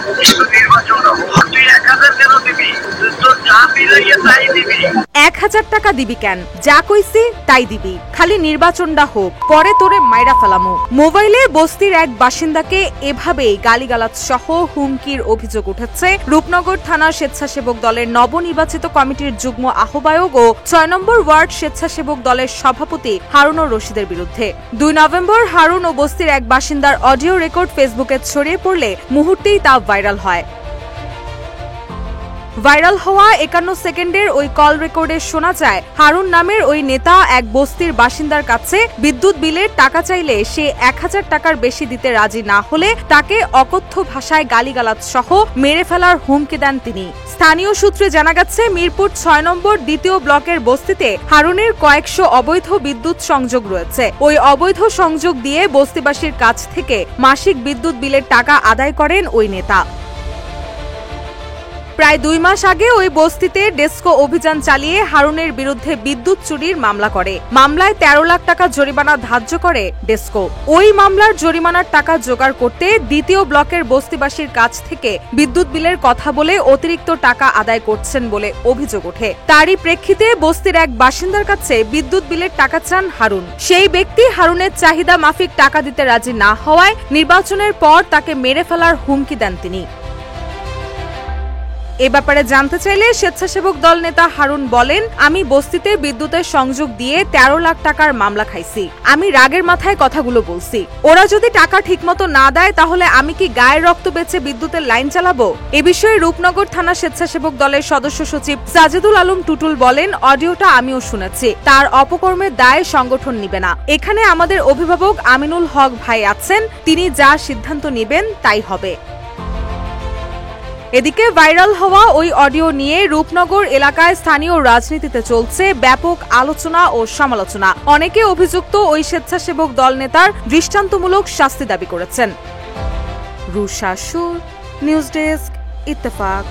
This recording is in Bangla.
$1000 টাকা দিবি কেন? যা কইছি তাই দিবি, খালি নির্বাচনটা হোক, পরে তোরে মাইরা ফেলামু। মোবাইলে বস্তির এক বাসিন্দাকে এভাবেই গালিগালাজ সহ হুমকির অভিযোগ উঠেছে রূপনগর থানা স্বেচ্ছাসেবক দলের নবনির্বাচিত কমিটির যুগ্ম আহ্বায়ক ও ৬ নম্বর ওয়ার্ড স্বেচ্ছাসেবক দলের সভাপতি হারুনুর রশিদের বিরুদ্ধে। ২ নভেম্বর হারুন ও বস্তির এক বাসিন্দার অডিও রেকর্ড ফেসবুকে ছড়িয়ে পড়লে মুহূর্তেই তা ভাইরাল হয়। ভাইরাল হওয়া ৫১ সেকেন্ডের ওই কল রেকর্ডে শোনা যায় হারুন নামের ওই নেতা এক বস্তির বাসিন্দার কাছে বিদ্যুৎ বিলের টাকা চাইলে সে ১০০০ টাকার বেশি দিতে রাজি না হলে তাকে অকথ্য ভাষায় গালিগালাজ সহ মেরে ফেলার হুমকি দেন তিনি। স্থানীয় সূত্রে জানা গেছে মিরপুর ৬ নম্বর দ্বিতীয় ব্লকের বস্তিতে হারুনের কয়েকশো অবৈধ বিদ্যুৎ সংযোগ রয়েছে। ওই অবৈধ সংযোগ দিয়ে বস্তিবাসীর কাছ থেকে মাসিক বিদ্যুৎ বিলের টাকা আদায় করেন ওই নেতা। প্রায় ২ মাস আগে ওই বস্তিতে ডেস্কো অভিযান চালিয়ে হারুনের বিরুদ্ধে বিদ্যুৎ চুরির মামলা করে। মামলায় ১৩ লাখ টাকা জরিমানা ধার্য করে ডেস্কো। ওই মামলার জরিমানার টাকা জোগাড় করতে দ্বিতীয় ব্লকের বস্তিবাসীর কাছ থেকে বিদ্যুৎ বিলের কথা বলে অতিরিক্ত টাকা আদায় করছেন বলে অভিযোগ ওঠে। তারই প্রেক্ষিতে বস্তির এক বাসিন্দার কাছে বিদ্যুৎ বিলের টাকা চান হারুন। সেই ব্যক্তি হারুনের চাহিদা মাফিক টাকা দিতে রাজি না হওয়ায় নির্বাচনের পর তাকে মেরে ফেলার হুমকি দেন তিনি। এ ব্যাপারে জানতে চাইলে স্বেচ্ছাসেবক দল নেতা হারুন বলেন, আমি বস্তিতে বিদ্যুতের সংযোগ দিয়ে ১৩ লাখ টাকার মামলা খাইছি। আমি রাগের মাথায় কথাগুলো বলছি। ওরা যদি টাকা ঠিকমতো না দেয় তাহলে আমি কি গায়ের রক্ত বেচে বিদ্যুতের লাইন চালাবো? এ বিষয়ে রূপনগর থানা স্বেচ্ছাসেবক দলের সদস্য সচিব সাজেদুল আলম টুটুল বলেন, অডিওটা আমিও শুনেছি। তার অপকর্মের দায় সংগঠন নিবে না। এখানে আমাদের অভিভাবক আমিনুল হক ভাই আছেন, তিনি যা সিদ্ধান্ত নেবেন তাই হবে। এদিকে ভাইরাল হওয়া ওই অডিও নিয়ে রূপনগর এলাকায় স্থানীয় রাজনীতিতে চলছে ব্যাপক আলোচনা ও সমালোচনা। অনেকে অভিযুক্ত ওই স্বেচ্ছাসেবক দল নেতার দৃষ্টান্তমূলক শাস্তি দাবি করেছেন। রুশা সুর, নিউজ ডেস্ক, ইত্তেফাক।